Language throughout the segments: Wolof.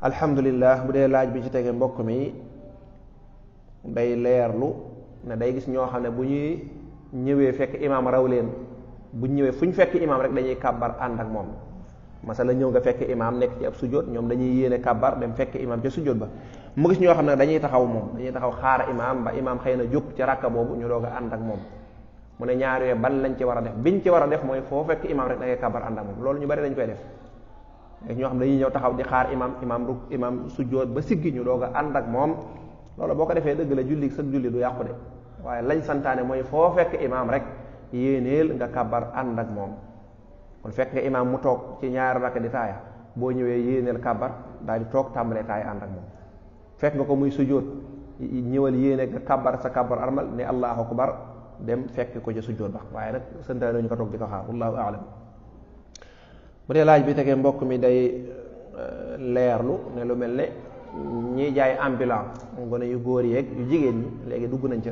alhamdulillah. Bu dee laaj bi ci tege mbokk mi day leerlu ne day gis ñoo xam ne bu ñuy ñëwee fekk imaam raw leen bu ñëwee fu ñu fekk imaam rek dañuy kàbbar ànd ak moom. masala ñëw nga fekk imaam nekk ci ab sujjóot ñoom dañuy yéene kàbbar dem fekk imaam ca sujjóot ba. mu gis ñoo xam ne dañuy taxaw moom dañuy taxaw xaar imaam ba imaam xëy na jóg ci rakka boobu ñu doog a ànd ak moom. mu ne ñaar yooyu ban lañ ci war a def biñ ci war a def mooy foo fekk imaam rek da ngay kàbbar ànd ak moom. loolu ñu bari dañ koy def léegi ñoo xam ne dañuy ñëw taxaw di xaar imaam sujjóot ba siggi ñu doog a ànd ak moom. loolu boo ko defee dëgg la julli sa julli du yàqu de waaye lañ santaane mooy foo fekk imaam rek yéeneel nga kàbbar ànd ak moom. kon fekk nga imaam mu toog ci ñaari rakk di taaya boo ñëwee yéeneel kàbbar daal di toog tàmbalee taaya ànd ak moom. fekk nga ko muy sujjóot ñëwal yéene nga kàbbar sa kàbbar armal ne allahu akbar dem fekk ko ca sujjóot ba waaye nag santaane ñu ko toog di ko xaar wallahu aalam. bu dee laaj bi tegee mbokk mi day leerlu ne lu mel ne ñiy jaay ambulant gone yu góor yeeg yu jigéen ñi léegi dugg nañ ca.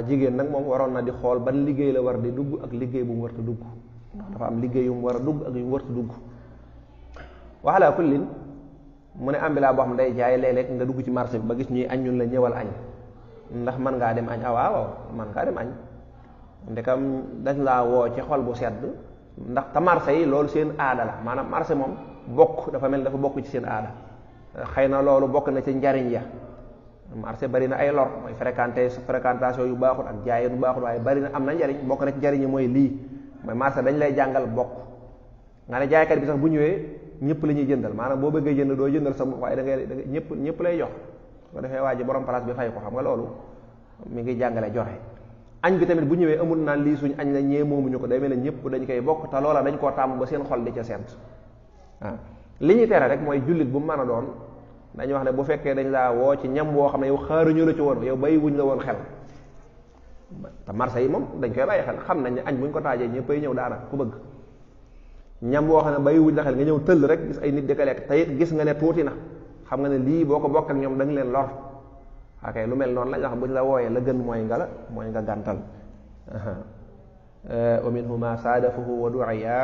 Jigéen nag moom waroon na di xool ban liggéey la war di dugg ak liggéey bu mu warta dugg ndax dafa am liggéey yu mu war a dugg ak yu mu warta dugg. wa ala kullin mu ne ambulant boo xam ne day jaay léeg-léeg nga dugg ci marché bi ba gis ñuy añ ñun la ñëwal añ ndax mën ngaa dem añ waaw mën ngaa dem añ ndekam dañ laa woo ci xol bu sedd ndax te marché yi loolu seen aada la maanaam marché moom bokk dafa mel dafa bokk ci seen aada. xëy na loolu bokk na ci njariñ ya marché bari na ay lor mooy fréquentation yu baaxul ak jaay yu baaxul waaye bari na am na njariñ bokk na ci njariñ yi mooy lii mooy marché dañ lay jàngal bokk nga ne jaaykat bi sax bu ñëwee ñëpp la ñuy jëndal maanaam boo bëggee jënd doo jëndal sa bopp waaye da ngay ñëpp lay jox ko defee waa ji borom place bi fay ko xam nga loolu mi ngi jàngale joxe. añ bi tamit bu ñëwee amul naan lii suñ añ la ñee moomuñu ko day mel ne ñëpp dañ koy bokk te loola dañ koo tàmm ba seen xol di ca sent waaw li ñuy tere rek mooy jullit bu mu mën a doon dañuy wax ne bu fekkee dañ laa woo ci ñam woo xam ne yow xaaruñu la ci woon yow bàyyi wuñ la woon xel te marché yi moom dañ koy bàyyi xel xam nañ ne añ buñ ko taajee ñëppay ñëw daanaka ku bëgg ñam woo xam ne bàyyi wuñ la xel nga ñëw tëll rek gis ay nit di ko lekk te it gis nga ne tuuti na xam nga ne lii boo ko bokk ak ñoom da nga leen lor ok lu mel noonu lañ wax buñ la wooyee la gën mooy nga gàntal. wa minhu ma saadafahu wa du'iya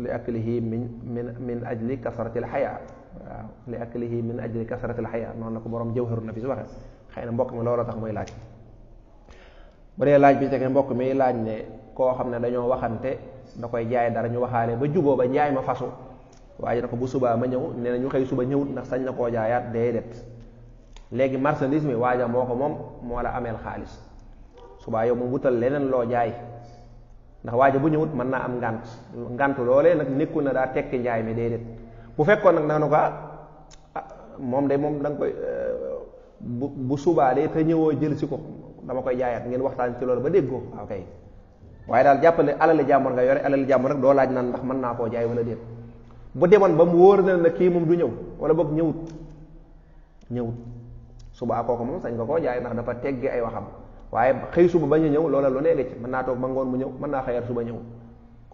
li aklihi min ajli kasratil xayaa waaw li aklihi min ajli kasratil xayaa noonu la ko borom jawharu nafis waxe xëy na mbokk mi looloo tax muy laaj. bu dee laaj bi tege mbokk mi laaj ne koo xam ne dañoo waxante da koy jaay dara ñu waxaale ba juboo ba njaay ma fasu waaye na ko bu subaa ma ñëw nee na ñu xëy suba ñëwut ndax sañ na koo jaayaat déedéet léegi marchandise mi waaja moo ko moom moo la ameel xaalis subaa yow mu wutal leneen loo jaay ndax waaja bu ñëwut mën naa am ngant loolee nag nekkul na daa tekki njaay mi déedéet bu fekkoon nag na ko moom da nga koy bu subaa de te ñëwoo jël si ko dama koy jaayaat ngeen waxtaan ci loolu ba déggoo waaw kay waaye daal jàppale alali jàmbur nga yore alali jàmbur rek doo laaj naan ndax mën naa koo jaay wala déet bu demoon ba mu wóor na kii moom du ñëw wala boog ñëwut subaa kooku moom sañ nga koo jaay ndax dafa teggi ay waxam waaye xëy suba bañ a ñëw loola lu nekk ci mën naa toog ba ngoon mu ñëw mën naa xëyat suba ñëw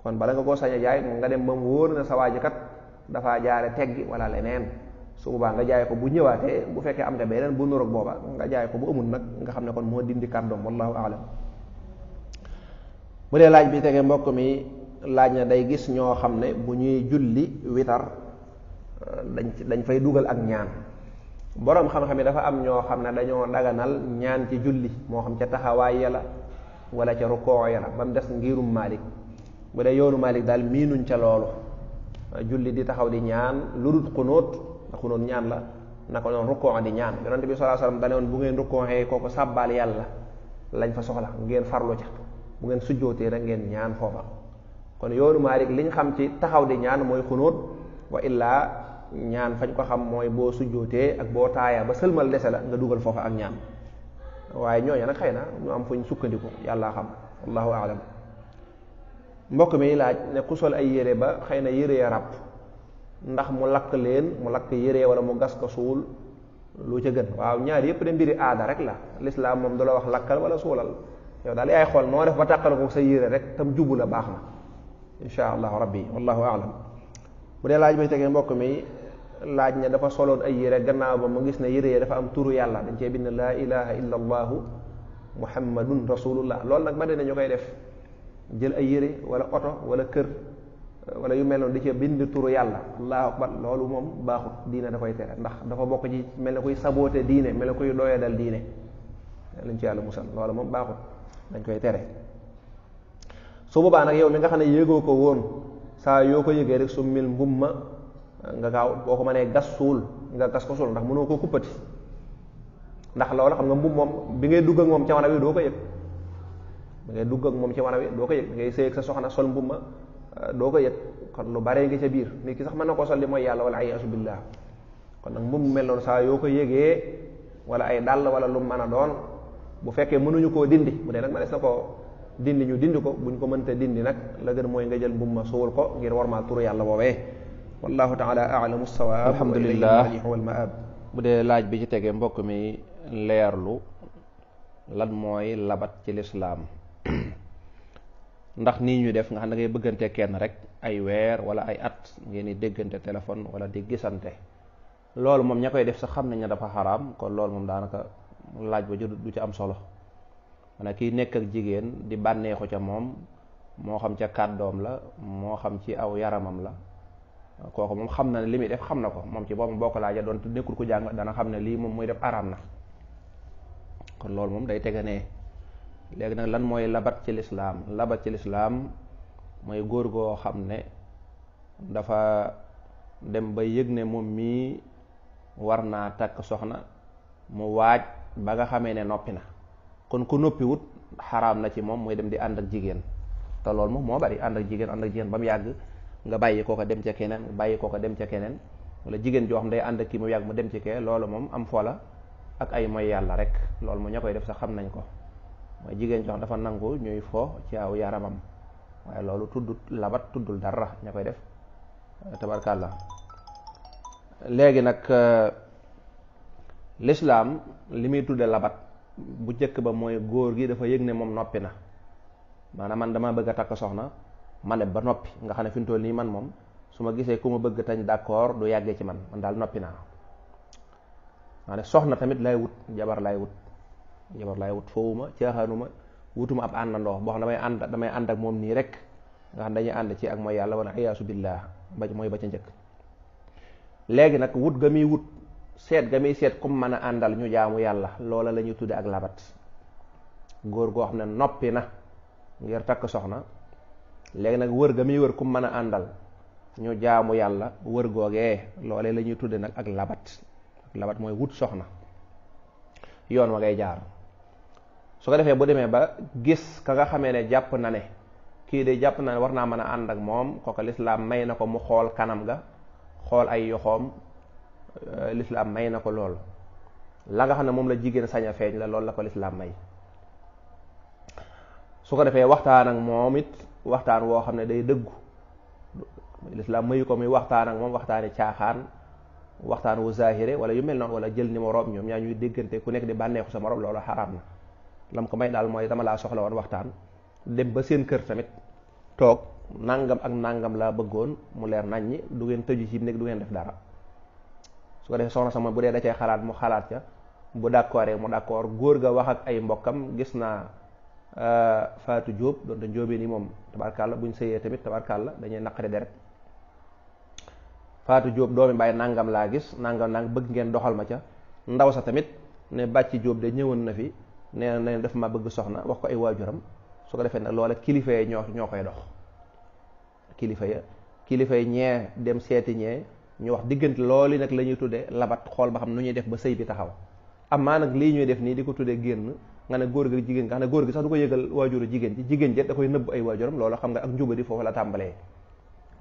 kon bala nga koo sañ a jaay nga dem ba mu wóor na sa waaji kat dafaa jaare teggi wala leneen su boobaa nga jaay ko bu ñëwaatee bu fekkee am nga beneen bu nuroog booba nga jaay ko bu amul nag nga xam ne kon moo dindi kàddoom wallahu aalam. bu dee laaj bi tege mbokk mi laaj na day gis ñoo xam ne bu ñuy julli witar dañ fay dugal ak ñaan boroom xam-xam yi dafa am ñoo xam ne dañoo daganal ñaan ci julli moo xam ca taxawaay ya la wala ca rukoo ya la ba mu des ngirum Maalik bu dee yoonu Maalik daal miinuñ ca loolu julli di taxaw di ñaan lu dul xunóot ndax xunóot ñaan la naka noonu rukoo di ñaan yonent bi sallallahu alayhi wasallam dane woon bu ngeen rukkooxee kooku sàbbaal yàlla lañ fa soxla ngeen farlu ca bu ngeen sujjootee rek ngeen ñaan foofa kon yoonu Maalik liñ xam ci taxaw di ñaan mooy xunóot wa illaa ñaan fañ ko xam mooy boo sujjootee ak boo taaya ba sëlmal dese la nga dugal foofa ak ñaan waaye ñooñu nag xëy na ñu am fuñ sukkandiku yàllaa xam wallahu aalam. mbokk mi laaj ne ku sol ay yére ba xëy na yére ya ràpp ndax mu lakk yére wala mu gas ko suul lu ca gën waaw ñaar yépp de mbiri aada rek la lislaam moom du la wax lakkal wala suulal yow daal yaay xool noo def ba tàqal ko sa yére rek tam jubu la baax na insha allahu rabbi wallahu aalam. bu dee laaj bay tegee mbokk mi laaj ne dafa soloon ay yére gannaaw ba mu gis ne yére yi dafa am turu yàlla dañ cee bind laa ilaha illa allahu muhammadun rasulullah loolu nag bari na ñu koy def jël ay yére wala oto wala kër wala yu mel noonu di ca bind turu yàlla allahu akbar loolu moom baaxut diine da koy tere ndax dafa bokk ci mel ne kuy saboote diine mel ne kuy doyee dal diine lañ ci yàlla musal loolu moom baaxut dañ koy tere. su boobaa nag yow mi nga xam ne yëgoo ko woon saa yoo ko yëgee rek su mil mbum ma nga gaaw boo ko mënee gas suul nga gas ko suul ndax mënoo koo kuppati ndax loolu xam nga mbum moom bi ngay dugg ak moom ca wana wi doo ko yëg bi ngay dugg ak moom ci wana wi doo ko yëg ngay sëy ak sa soxna sol mbum ma doo ko yëg kon lu bare ngi ca biir nit ki sax mën na koo sol li mooy yàlla wala iyaasu billah kon nag mbum mel noonu saa yoo ko yëgee wala ay dàll wala lu mën a doon bu fekkee mënuñu koo dindi bu dee nag ma des na koo dindi ñu dindi ko buñ ko mënta dindi nag la gën mooy nga jël mbum ma suul ko ngir warmaal turu yàlla woowee wallahu taala a'lamu sawaab alhamdulillah wal maab. bu dee laaj bi ci tegee mbokk mi leerlu lan mooy labat ci lislaam ndax nii ñu def nga xam ne ngay bëggante kenn rek ay weer wala ay at ngeen di déggante téléphone wala di gisante loolu moom ña koy def sax xam nañ ne dafa xaraam kon loolu moom daanaka laaj ba ju du ci am solo maanaam kiy nekk ak jigéen di bànneexu ca moom moo xam ca kàddoom la moo xam ci aw yaramam la kooku moom xam na ne li muy def xam na ko moom ci boppam boo ko laajee doon nekkul ko jàng dana xam ne lii moom muy def araam na kon loolu moom day tege ne léegi nag lan mooy labat ci lislaam labat ci lislaam mooy góor goo xam ne dafa dem ba yëg ne moom mii war naa takk soxna mu waaj ba nga xamee ne noppi na kon ku noppiwut xaraam na ci moom muy dem di ànd ak jigéen te loolu moom moo bari ànd ak jigéen ba mu yàgg nga bàyyi koo ko dem ca keneen bàyyi koo ko dem ca keneen wala jigéen joo xam day ànd ak kii mu yàgg mu dem ci kee loolu moom am fola ak ay mooy yàlla rek loolu mu ña koy def sax xam nañ ko mooy jigéen joo xam dafa nangu ñuy fo ci aw yaramam waaye loolu tuddut labat tuddul dara ña koy def tabarkàllah. léegi nag lislaam li muy tudde labat bu njëkk ba mooy góor gi dafa yëg ne moom noppi na maanaam man dama bëgg a takk soxna ma ne ba noppi nga xam ne fi mu toll nii man moom su ma gisee ku ma bëgg tañ d'accord du yàggee ci man daal noppi naa maanaam soxna tamit lay wut jabar lay wut foowuma caaxaanuma wutuma ab àndandoo boo xam damay ànd ak moom nii rek nga xam dañuy ànd ci ak mooy yàlla wala iyaasu billah mooy ba ca njëkk. léegi nag wut ga muy wut seet ga muy seet kum mën a àndal ñu jaamu yàlla loola la ñuy tudde ak labat góor goo xam ne noppi na ngir takk soxna léegi nag wër ga muy wër kum mën a àndal ñu jaamu yàlla wër googee loolee la ñuy tudde nag ak labat mooy wut soxna yoon wa ngay jaar su ko defee bu demee ba gis ka nga xamee ne jàpp na ne kii de jàpp na ne war naa mën a ànd ak moom kooka lislaam may na ko mu xool kanam ga xool ay yoxoom lislaam may na ko lool la nga xam ne moom la jigéen sañ a feeñ la loolu la ko lislaam may su ko defee waxtaan ak moom it waxtaan woo xam ne day dëggu lislaam mayu ko muy waxtaan ak moom waxtaani caaxaan waxtaan wu zahire wala yu mel noonu wala jël numéro ñoom ñaa ñuy déggante ku nekk di bànneexu sa morom loolu xaraam na lam ko may daal mooy dama laa soxla woon waxtaan dem ba seen kër tamit toog nangam ak nangam laa bëggoon mu leer nañ ñi du ngeen tëju ci nekk du ngeen def dara su ko defee soxna sama bu dee da cay xalaat mu xalaat ca bu d'accord mu d'accord góor ga wax ak ay mbokkam gis naa Fatou Diop doon te njóobee ni moom tabarkàlla buñ sëyee tamit tabarkàlla dañuy naqari deret Fatou Diop doomi bàyyi nangam laa gis nangam bëgg ngeen doxal ma ca ndaw sa tamit ne bàcci Diop de ñëwoon na fi nee na def ma bëgg soxna wax ko ay waajuram su ko defee nag loola kilifa yi ñoo koy dox kilifa yi ñee dem seeti ñee ñu wax diggante loolu nag la ñuy tuddee labat xool ba xam nu ñuy def ba sëy bi taxaw amaa nag lii ñuy def nii di ko tuddee génn nga ne góor gi jigéen nga xam ne góor gi sax du ko yëgal waajuru jigéen ci jigéen ji da koy nëbb ay waajuram loolu xam nga ak njubadi foofu la tàmbalee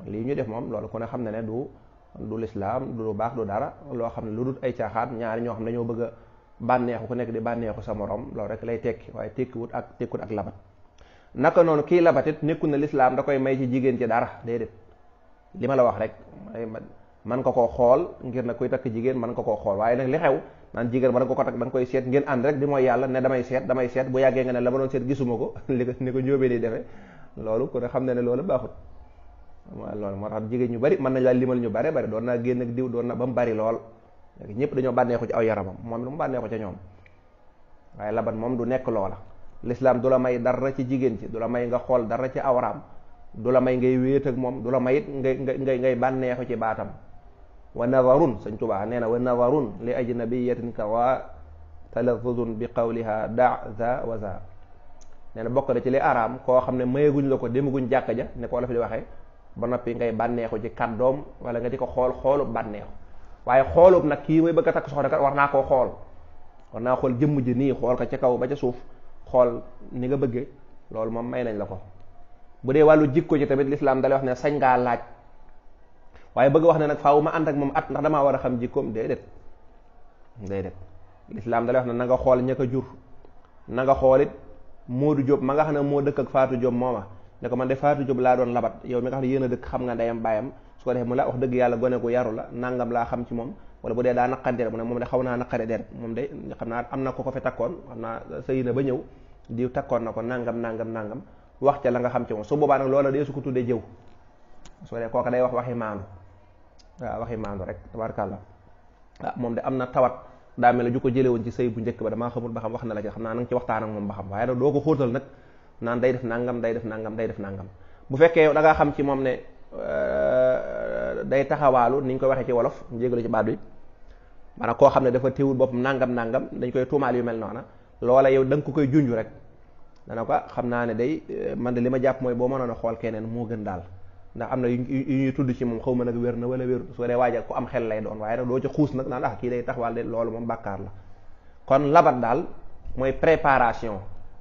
lii ñuy def moom loolu ku ne xam ne du lislaam du lu baax du dara loo xam ne lu dul ay caaxaan ñaari ñoo xam ne dañoo bëgg a bànneexu ku nekk di bànneexu sa morom loolu rek lay tekki waaye tekkut ak labat naka noonu kii labatit nekkul na lislaam da koy may ci jigéen ci dara déedéet li ma la wax rek man ko koo xool ngir na koy takk jigéen man ko koo xool waaye nag li xew naan jigéen ba da nga ko takk da nga koy seet ngeen ànd rek di mooy yàlla ne damay seet bu yàggee nga ne la ma doon seet gisuma ko ni ko njóobee di defee loolu ku ne xam ne loolu baaxut waaw loolu moo tax jigéen ñu bari mën nañ laa limal ñu bare bari doon naa génn ak diw doon na ba mu bari lool léegi ñëpp dañoo bànneexu ci aw yaramam moom lu mu bànneexu ca ñoom waaye labat moom du nekk loola lislaam du la may dara ci jigéen ci, du la may nga xool dara ci awraam, du la may ngay wéet ak moom, du la may it ngay bànneexu ci baatam. wa nadarun Sëñ Tuubaa nee na wa nadarun li ajnabiyatin kawa talazuzun bi qawliha da za wa za. nee na bokk na ci li araam koo xam ne mayeguñ la ko demaguñ jàkka ja ne ko la fi di waxee ba noppi ngay bànneexu ci kàddoom wala nga di ko xool xoolub bànneexu. waaye xoolub nag kii mooy bëgg a takk soxna kat war naa koo xool, war naa xool jëmm ji nii, xool ko ca kaw ba ca suuf, xool ni nga bëggee, loolu moom may nañ la ko. bu dee wàllu jikko ci tamit lislaam dalay wax ne sañ ngaa laaj, waaye bëgg wax ne nag faaw ma ànd ak moom at ndax damaa war a xam jikkoom, déedéet lislaam dalay wax ne na nga xool ña ko jur, na nga xool it Moodu Jóob ma nga xam ne moo dëkk ak Faatu Jóob mooma ne ko man de Faatu Jóob laa doon labat, yow mi nga xam ne yéen a dëkk xam nga ndeyam baayam, su ko defee mu la wax dëgg yàlla gone gu yaru la, nangam laa xam ci moom, wala bu dee daa naqari deret mu ne moom de xaw naa naqari deret, moom de xam naa am na ko fi takkoon, xam naa sëy na ba ñëw di takkoon na ko nangam wax ca la nga xam ci moom. su boobaa nag loola dee su ko tuddee jëw, su ko dee kooka day wax waxi maandu, waaw waxi maandu rek tabaarkàlla. moom de am na tawat daa mel ne ju ko jëlee woon ci sëy bu njëkk ba, damaa xamul ba xam wax na la ci, xam naa na nga ci waxtaan ak moom ba xam, waaye nag doo ko xóotal nag naan day def nangam. bu fekkee yow da ngaa xam ci moom ne day taxawaalu ni ñu koy waxee ci wolof, njégalu ci baat bi, maanaam koo xam ne dafa téewul boppam nangam dañ koy tuumaal yu mel noona, loola yow da nga ko koy junj rek dana ko xam naa ne day man de li ma jàpp mooy boo mënoon a xool keneen moo gën daal, ndax am na yu ñuy tudd ci moom xaw ma nag wér na wala wér, su dee waaja ku am xel lay doon, waaye nag doo ca xuus nag naan kii day taxawal de, loolu moom bàkkaar la. kon labat daal mooy préparation,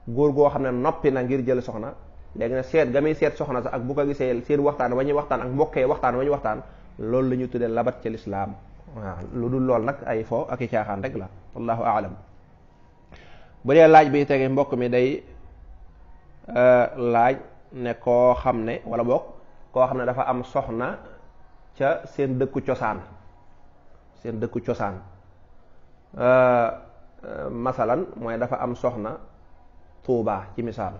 góor goo xam ne noppi na ngir jël soxna, léegi nag seet ga muy seet soxna sax ak bu ko gisee seen waxtaan wa ñuy waxtaan ak mbokkee waxtaan wa ñuy waxtaan, loolu la ñuy tuddee labat ci lislaam. waaw lu dul lool nag ay fo ak i caaxaan rek la, wallahu aalam. bu dee laaj bi tege mbokk mi day laaj ne koo xam ne wala boog koo xam ne dafa am soxna ca seen dëkku cosaan, masalan mooy dafa am soxna Tuubaa ci misaal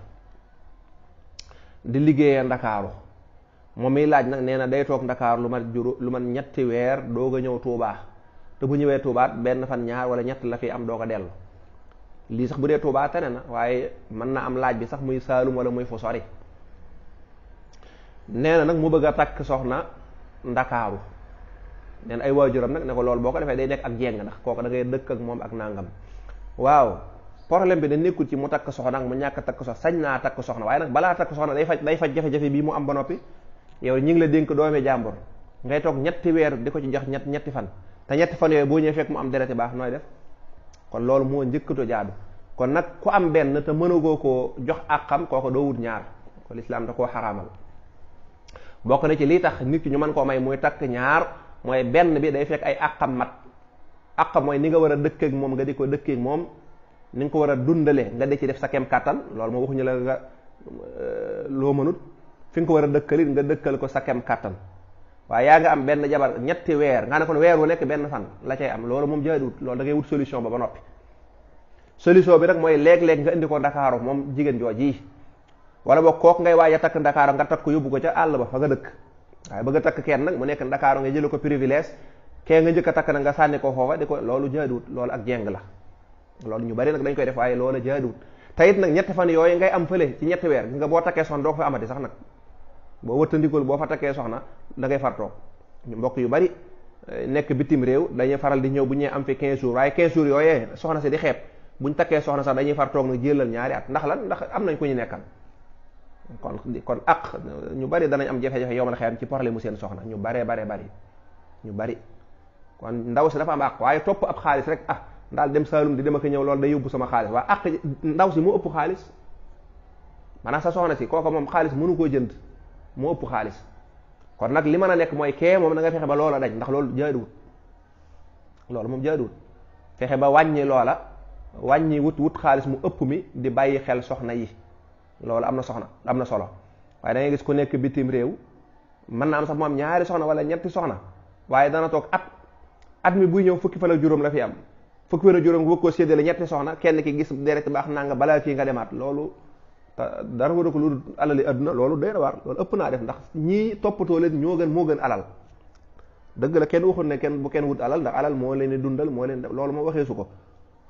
di liggéeyee Ndakaaru, moom miy laaj nag nee na day toog Ndakaaru lu mat ñetti weer doog a ñëw Tuubaa, te bu ñëwee Tuubaa benn fan ñaar wala ñett la fi am doog a dellu. lii sax bu dee Tuubaa tane na, waaye mën na am laaj bi sax muy Saalum wala muy fu sori. nee na nag mu bëgg a takk soxna Ndakaaru, nee na ay waajuram nag ne ko loolu boo ko defee day nekk ak jéng, ndax kooku da ngay dëkk ak moom ak nangam. waaw problème bi da nekkul ci mu takk soxna ak mu ñàkk takk soxna, sañ naa takk soxna, waaye nag balaa takk soxna day faj jafe-jafe bii mu am ba noppi. yow ñi ngi la dénk doomi jàmbur ngay toog ñetti weer di ko ci jox ñetti fan, te ñetti fan yooyu boo ñëwee fekk mu am dereti baax nooy def? kon loolu moo njëkkato jaadu. kon nag ku am benn te mënagoo koo jox àqam, kooko doo wut ñaar, ko lislaam da koo xaraamal. bokk na ci lii tax nit ki ñu mën koo may muy takk ñaar, mooy benn bi day fekk ay àqam mat. àqam mooy ni nga war a dëkk ak moom nga di ko dëkk ak moom, ni nga ko war a dundale nga di ci def sa kem kàttan, loolu moo waxuñu la nga loo mënut, fi nga ko war a dëkkalit nga dëkkal ko sa kem kàttan. waaye yaa nga am benn jabar ñetti weer nga ne kon weer wu nekk benn fan la cay am, loolu moom jaaduwut, loolu da ngay wut solution ba noppi. solution bi nag mooy léeg-léeg nga indi ko Ndakaaru moom jigéen jooji, wala boog kooku ngay waaj a takk Ndakaaru nga takk ko yóbbu ko ca àll ba fa nga dëkk. waaye bëgg a takk kenn nag mu nekk Ndakaaru nga jële ko privilège, kee nga njëkk a takk nag nga sànni ko foofa di ko, loolu jaaduwut, loolu ak jeng la. loolu ñu bari nag dañ koy def, waaye loola jaaduwut. te it nag ñetti fan yooyu ngay am fële ci ñetti weer, nga boo takkee soxna doo ko fa amati sax nag, boo wëttandikul boo fa takkee soxna da ngay far toog. ñu mbokk yu bari nekk bitim réew dañuy faral di ñëw bu ñëwee am fi 15 jours, waaye 15 jours yooyee soxna si di xeeb, buñ takkee soxna sax dañuy far toog nag jëlal ñaari at. ndax lan? ndax am nañ ko ñu nekkal. kon ak ñu bari danañ am jafe-jafe yow ma xeyam ci problème mu seen soxna, ñu bari ñu bari. kon ndaw si dafa am àq, waaye topp ab xaalis rek daal dem Saalum di dem ak ñëw, loolu day yóbbu sama xaalis. waaye àq ndaw si moo ëpp xaalis, maanaam sa soxna si kooka moom xaalis mënu koo jënd, moo ëpp xaalis. kon nag li mën a nekk mooy kee moom da nga fexe ba loola dañ, ndax loolu jaaduwut, loolu moom jaaduwut. fexe ba wàññi loola, wàññi wut xaalis mu ëpp mi di bàyyi xel soxna yi, loolu am na solo. waaye da ngay gis ku nekk bitim réew mën na am sax mu am ñaari soxna wala ñetti soxna, waaye dana toog at mi buy ñëw fukki fan ak juróom la fi am, fukki fan ak juróom nga bëgg koo séddale ñetti soxna, kenn ki gis deret baax naa nga balaa kii nga demaat. loolu dara war a ko lu alali adduna, loolu doy na waar, loolu ëpp naa def, ndax ñii toppatoo leen moo gën alal. dëgg la kenn waxul ne bu kenn wut alal, ndax alal moo leen di dundal, moo leen loolu moo waxee su ko,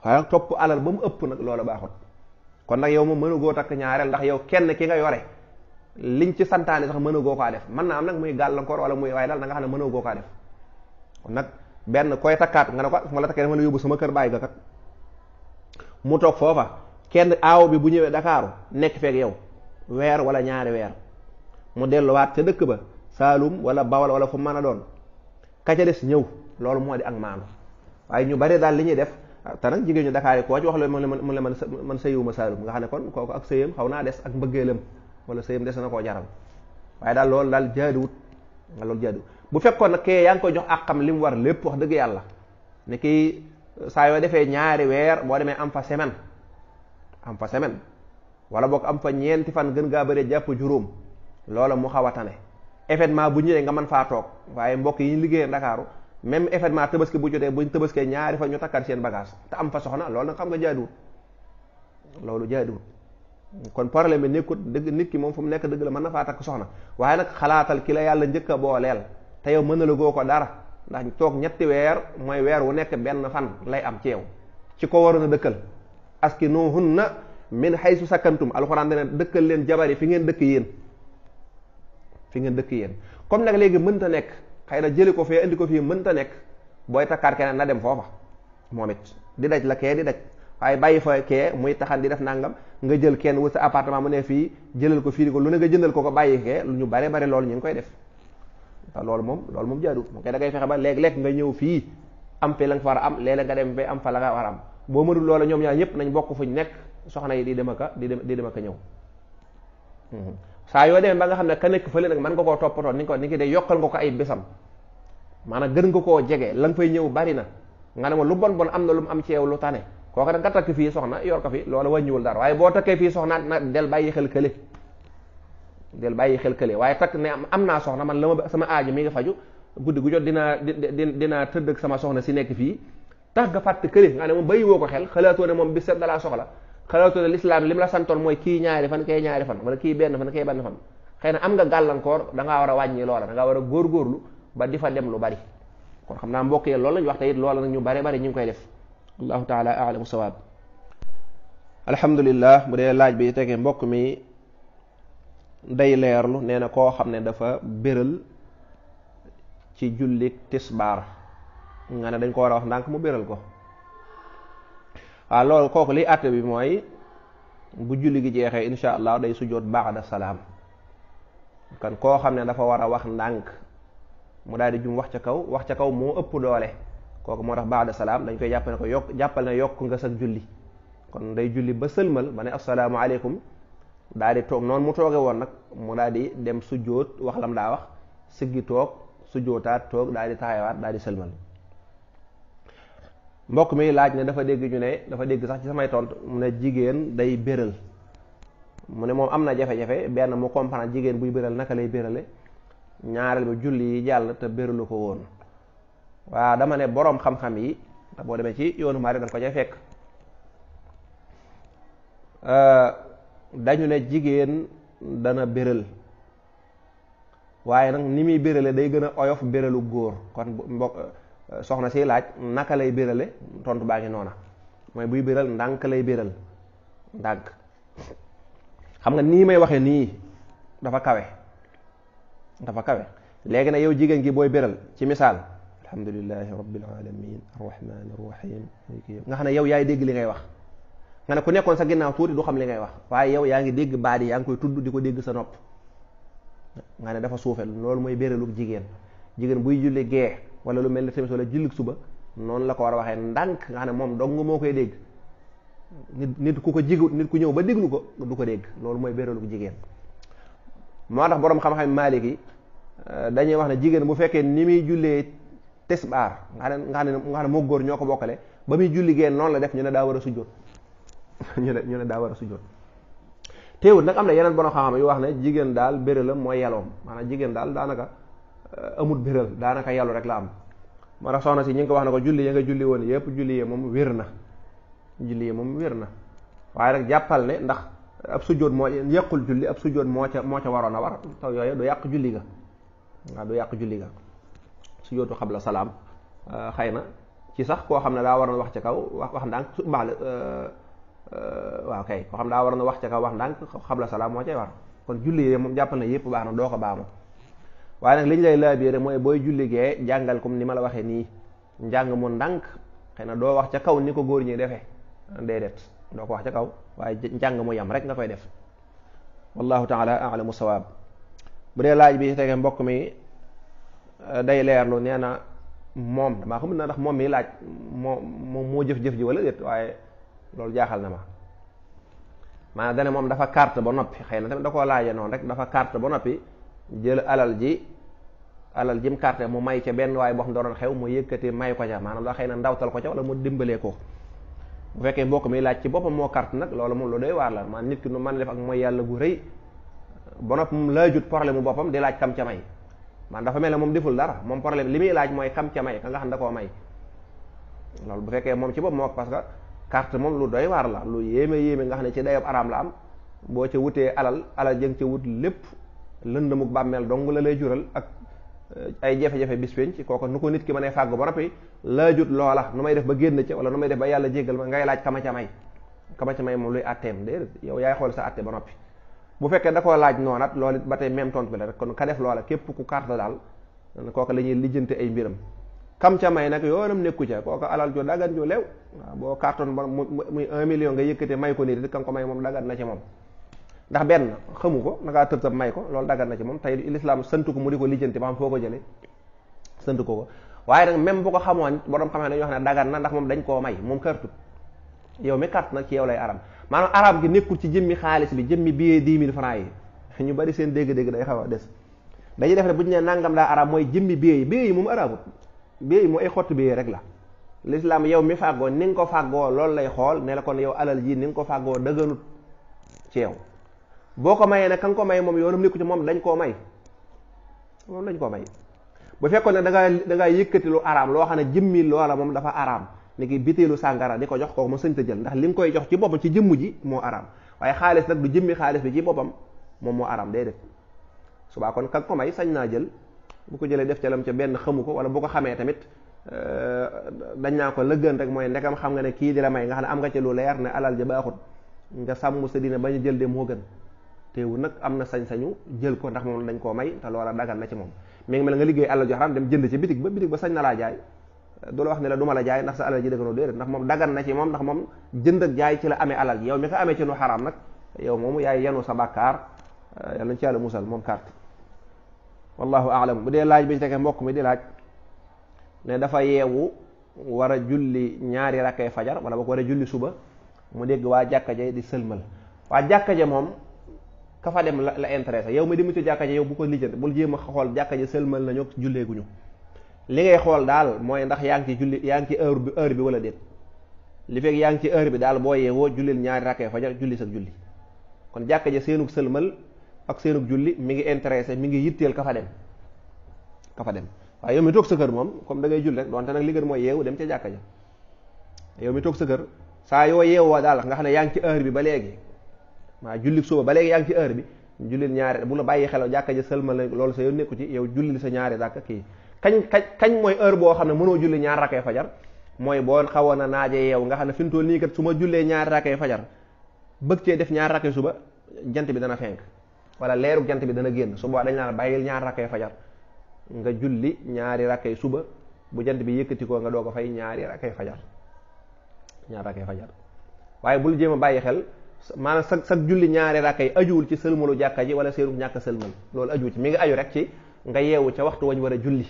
waaye topp alal ba mu ëpp nag loola baaxut. kon nag yow moom mën a goo takk ñaareel ndax yow kenn ki nga yore liñ ci santaane sax mën a goo kaa def mën naa am nag muy gàllankoor wala muy waaye daal da nga xam ne mën a goo kaa def kon nag benn koy takkaat nga ne ko fu ma la takkee dama la yóbbu sama kër bàyyi ga kat mu toog foofa kenn aaw bi bu ñëwee Dakaaru nekk feek yow weer wala ñaari weer mu delluwaat ca dëkk ba Saalum wala Bawol wala fu mën a doon ka ca des ñëw loolu moo di ak maandu waaye ñu bari daal li ñuy def te nag jigéen ñu Dakar yi koo ci wax la mu la man sëyiwuma Saalum nga xam ne kon kooku ak sëyam xaw naa des ak mbëggeelam wala sëyam des na koo jaral waaye daal loolu daal jaaduwut nga loolu jaaduwut bu fekkoon nag kee yaa ngi koy jox àqam li mu war lépp wax dëgg yàlla ne kii saa yoo defee ñaari weer boo demee am fa semaine wala boog am fa ñeenti fan gën gaa bëree jàpp juróom loola mu xaw a tane événement bu ñëwee nga mën faa toog waaye mbokk yi ñu liggéeyee Ndakaaru même événement tabaski bu jotee buñ tabaskee ñaari fan ñu takkaat seen bagage te am fa soxna loolu nag xam nga jaaduwut loolu jaaduwut kon problème bi nekkut dëgg nit ki moom fu mu nekk dëgg la mën na faa takk soxna waaye nag xalaatal ki la yàlla njëkk a booleel te yow mën na la goo ko dara ndax toog ñetti weer mooy weer wu nekk benn fan lay am ci yow ci ko waroon a dëkkal askinuhunna min haysu sakantum alxuraan dana dëkkal leen jabar yi fi ngeen dëkk yéen comme nag léegi mënta nekk xëy na jëli ko fee indi ko fii mënta nekk booy takkaat keneen na dem foofa moom it di daj la kee di daj waaye bàyyi fa kee muy taxan di def nangam nga jël kenn wut sa appartement mu ne fii jëlal ko fii di ko lu ne nga jëndal ko bàyyi kee lu ñu bare bare loolu ñu ngi koy def te loolu moom jaadu moom kay da ngay fexe ba léeg-léeg nga ñëw fii am fi la nga fa war a am léeg-léeg nga dem ba am fa la nga war a am boo mënul loola ñoom ñaar ñëpp nañ bokk fuñ nekk soxna yi di dem aka ñëw saa yoo demee ba nga xam ne ka nekk fële nag mën nga koo toppatoo ni ki de yokkal nga ko ay bésam maanaam gën nga koo jege la nga fay ñëw bari na nga ne ma lu bon am na lu mu am ci yow lu tane kooka da nga takk fii soxna yor ko fi loolu wàññiwul dara waaye boo takkee fii soxna nag del bàyyi xel kële waaye takk ne am naa soxna man la ma sama aajo mi nga faju guddi gu jot dinaa tëdd ak sama soxna si nekk fii tax nga fàtte kële nga ne moom bàyyi woo ko xel xalaatoo ne moom bi set dalaa soxla xalaatoo ne lislaam li mu la santoon mooy kii ñaari fan kee ñaari fan wala kii benn fan kee benn fan xëy na am nga gàllankoor dangaa war a wàññi loola dangaa war a góorgóorlu ba di fa dem lu bari kon xam naa mbokk yi loolu lañu wax te it loola nag ñu bare bari ñu ngi koy def allahu taala alamu sawaab alhamdulillah bu dee laaj bi tegee mbokk mi day leerlu nee na koo xam ne dafa béral ci jullik tisbaar nga ne dañ ko war a wax ndànk mu béral ko waaw loolu kooku liy àtte bi mooy bu julli gi jeexee insha allah day sujjóot ba'da salaam kan koo xam ne dafa war a wax ndànk mu daal di jum wax ca kaw moo ëpp doole kooku moo tax ba'da salaam dañ koy jàpp ne ko jàppal ne yokk nga sag julli kon day julli ba sëlmal ba ne assalaamu aleykum daal di toog noonu mu tooge woon nag mu daal di dem sujjóot wax lam daa wax siggi toog sujjóotaat toog daal di taxawaat daal di sëlmal mbokk mi laaj ne dafa dégg sax ci samay tontu mu ne jigéen day béral mu ne moom am na jafe-jafe benn mu comprendre jigéen buy béral naka lay bérale ñaareel ba julli yi jàll te béralu ko woon waaw dama ne boroom xam-xam yi te boo demee ci yoonu Maalik dañ ko ca fekk dañu ne jigéen dana béral waaye nag ni muy bérale day gën a oyof béralu góor kon soxna si laaj naka lay bérale tontu baa ngi noona mooy buy béral ndànk lay béral ndànk xam nga nii may waxee nii dafa kawe léegi nag yow jigéen gi booy béral ci misaal alhamdulillahi rabbil alamin arrahmani arrahim nga xam ne yow yaay dégg li ngay wax nga ne ku nekkoon sa ginnaaw tuuti du xam li ngay wax waaye yow yaa ngi dégg baat yi yaa ngi koy tudd di ko dégg sa nopp nga ne dafa suufel loolu mooy béralu jigéen buy julli gee wala lu mel ni tamit wala julli suba noonu la ko war a waxee ndànk nga xam ne moom dong moo koy dégg nit ku ñëw ba déglu ko du ko dégg loolu mooy béralu jigéen moo tax boroom xam-xam Maalik yi dañuy wax ne jigéen bu fekkee ni muy jullee tisbaar nga xam ne moo góor ñoo ko bokkale ba muy julli gee noonu la def ñu ne daa war a sujjóot ñu ne daa war a sujjóot teewul nag am na yeneen boroom xam-xam yu wax ne jigéen daal béralam mooy yaloom maanaam jigéen daal daanaka amut béral daanaka yàllu rek la am moo tax soxna si ñu ngi ko wax ne ko julli ya nga julli woon yëpp julli yi moom wér na waaye nag jàppal ne ndax ab sujjóot moo yàqul julli ab sujjóot moo ca waroon a war taw yooyu du yàq julli ga waaw du yàq julli ga sujjóotu xabla salaam xëy na ci sax koo xam ne daa waroon wax ca kaw wax ndànk waaw kay ko xam daa war na wax ca kaw wax ndànk xabla salaam moo cay war kon julli yi moom jàppal na yëpp baax na doo ko baamu waaye nag li ñu lay laabiire mooy booy julli gee jàngal comme ni ma la waxee nii njàng mu ndànk xëy na doo wax ca kaw ni ko góor ñi defee déedéet doo ko wax ca kaw waaye njàng mu yam rek nga koy def wallahu taala alamu sawaab bu dee laaj bi tege mbokk mi day leerlu nee na moom damaa xamul na ndax moom mi laaj moo jëf-jëf ji wala déet waaye loolu jaaxal na ma maanaam dane moom dafa carte ba noppi xëy na tamit da koo laaje noonu rek dafa carte ba noppi jël alal jim carte mu may ca benn waaye boo xam doon xew mu yëkkati may ko ca maanaam la xëy na ndawtal ko ca wala mu dimbalee ko bu fekkee mbokk mi laaj ci boppam moo carte nag loolu moom lu doy waar la maanaam nit ki nu mën def ak mooy yàlla gu rëy ba noppi moom laajut problème mu boppam di laaj kam ca may maanaam dafa mel ne moom deful dara moom problème li muy laaj mooy kam ca may ka nga xam da koo may loolu bu fekkee moom ci bopp moo parce que carte moom lu doy waar la lu yéeme nga xam ne ci dayob araam la am boo ca wutee alal jëng ca wut lépp lëndëmuk bàmmeel dong la lay jural ak ay jafe-jafe bis penc kooku nu ko nit ki mën a fàggu ba noppi laajut loola nu may def ba génn ca wala nu may def ba yàlla jéggal ma ngay laaj kama ca may moom luy atteem déedéet yow yaay xool sa atte ba noppi bu fekkee da koo laaj noonat loolu ba tey même tontu bi la rek kon ka def loola képp ku carte daal kooku la ñuy lijjante ay mbiram kam ca may nag yoonam nekku ca kooku alal jo dagan jo leew waaw boo carton ba muy 1 million nga yëkkate may ko nii di kan ko may moom dagan na ci moom ndax benn xamu ko dangaa tëb may ko loolu dagan na ci moom tey l'islam sant ko mu di ko lijjanti ba xam foo ko jële sant ko waaye nag même bu ko xamoon borom xam ne dañuy wax ne dagan na ndax moom dañ koo may moom kartut yow mi carte nag ci yow lay aram maanaam aram gi nekkul ci jëmmi xaalis bi jëmmi billet 10 000 francs yi ñu bari seen dégg-dégg day xaw a des dañuy def ne bu ñu nee nangam daa aram mooy jëmmi billet yi moom arabut billet yi moom ay xottu billet rek la l'islam yow mi fàggoo ni nga ko fàggoo loolu lay xool ne la kon yow alal ji ni nga ko fàggoo dëgganut ci yow boo ko mayee nag ka nga ko may moom yoonam nekku ci moom dañ koo may bu fekkoon ne da ngaa yëkkati lu araam loo xam ne jëmmi loola moom dafa araam ni ki biteelu sàngara di ko jox kooku ma sëñ ta jël ndax li nga koy jox ci boppam ci jëmm ji moo araam waaye xaalis nag du jëmmi xaalis bi ci boppam moom moo araam day def subaa kon ka ko may sañ naa jël bu ko jëlee def ca lam ca benn xamu ko wala bu ko xamee tamit dañ naa ko lëggan rek mooy ndekam xam nga ne kii di la may nga xam ne am nga ci lu leer ne alal ja baaxut nga sàmm sa dina bañ a jël de moo gën teewu nag am na sañ-sañu jël ko ndax moom dañ koo may te loola dagal na ci moom mi ngi mel nga liggéey alal jo xaram dem jënd ci bitig ba sañ na laa jaay du la wax ne la du ma la jaay ndax sa alal ji dëgganoo déedéet ndax moom dagan na ci moom ndax moom jënd ak jaay ci la amee alal ji yow mi ko amee ci nu xaraam nag yow moomu yaay yenu sa bàkkaar yàlla nañ ci yàlla musal moom carte wallahu aalam bu dee laaj bi ñu tege mbokk mi di laaj ne dafa yeewu war a julli ñaari rakkay fajar wala boog war a julli suba mu dégg waa jàkka ja di sëlmal waa jàkka ja moom ka fa dem la intéressé yow mi di mu ci jàkka ja yow bu ko lijjante bul jéem a xool jàkka ja sëlmal nañu julleeguñu li ngay xool daal mooy ndax yaa ngi ci julli yaa ngi ci heure bi wala déet li fekk yaa ngi ci heure bi daal boo yeewoo jullil ñaari rakkay fajar julli sa julli kon jàkka ja seenug sëlmal ak seenug julli mi ngi intéressé mi ngi yitteel ka fa dem waaye yow mi toog sa kër moom comme da ngay julli rek donte nag li gën mooy yeewu dem ca jàkka ja yow mi toog sa kër saa yoo yeewoo daal nga xam ne yaa ngi ci heure bi ba léegi waa julli suba ba léegi yaa ngi ci heure bi jullil ñaari bu la bàyyi xel jàkka ja sëlmal na loolu sa yow nekku ci yow jullil sa ñaari rakka kii kañ mooy heure boo xam ne mënoo julli ñaar rakkee fajar mooy boo xawoon a naaje yeew nga xam ne fi mu toll nii kat su ma jullee ñaari rakkee fajar bëgg cee def ñaar rakkee suba jant bi dana fenk wala leeru jant bi dana génn su boobaa dañ naan bàyyil ñaar rakkee fajar nga julli ñaari rakkee suba bu jant bi yëkkati ko nga doo ko fay ñaari rakkee fajar waaye bul jéem a bàyyi xel maanaam sag julli ñaari rakkee ajuwul ci sëlmalu jàkka ji wala seenu ñàkk sëlmal loolu ajuwul ci mi ngi aju rek ci nga yeewu ca waxtu wañ war a julli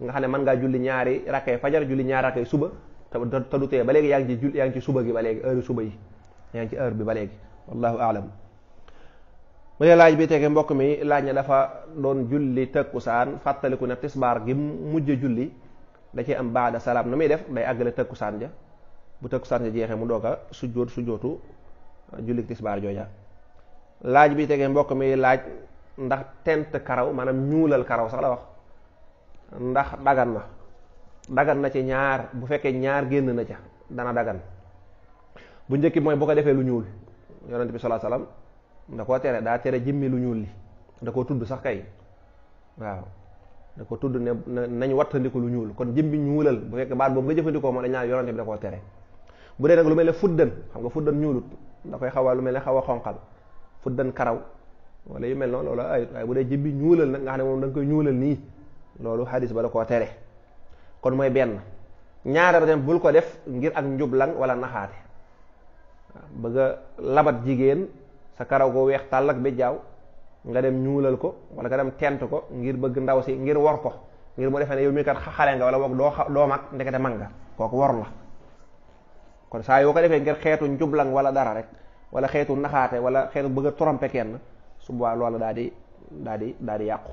nga xam ne mën ngaa julli ñaari rakkay fajar julli ñaari rakkay suba te du tee ba léegi yaa ngi ci suba gi ba léegi heure suba yi yaa ngi ci heure bi ba léegi wallahu aalam bu dee laaj bi tege mbokk mi laaj ne dafa doon julli tëkkusaan fàttaliku ne tisbaar gi mujj julli da ci am baada salaam nu muy def day àggale tëkkusaan ja bu tëkkusaan ja jeexee mu doog a sujjootu julli tisbaar jooja laaj bi tege mbokk mi laaj ndax tent karaw maanaam ñuulal karaw sax la wax ndax dagan na ci ñaar bu fekkee ñaar génn na ca dana dagan bu njëkki mooy bu ko defee lu ñuul yonent bi sallallahu alayhi wasallam da koo tere daa tere jëmmi lu ñuul li da koo tudd sax kay waaw da ko tudd ne nañ wattandiku lu ñuul kon jëmmi ñuulal bu fekkee baat boobu nga jëfandikoo moo dañ naan yonent bi da koo tere bu dee nag lu mel ne fuddan, xam nga fuddan ñuulut, da koy xaw a lu mel ne xaw a xonqal, fuddan karaw wala yu mel noonu loolu ayut. waaye bu dee jëmbi ñuulal nag nga xam ne moom da nga koy ñuulal nii, loolu xadis ba da koo tere. kon mooy benn. ñaare ba dem bul ko def ngir ak njublang wala naxaate, waaw bëgg a labat jigéen sa karaw ko weex tàll ak béjjaaw nga dem ñuulal ko wala nga dem tent ko ngir bëgg ndaw si, ngir wor ko, ngir mu defee ne yow mii kat xale nga wala boog doo mag ndekete mag nga, kooku wor la. kon saa yoo ko defee ngir xeetu njublang wala dara rek, wala xeetu naxaate wala xeetu bëgg a tromper kenn, su boobaa loola daa di yàqu.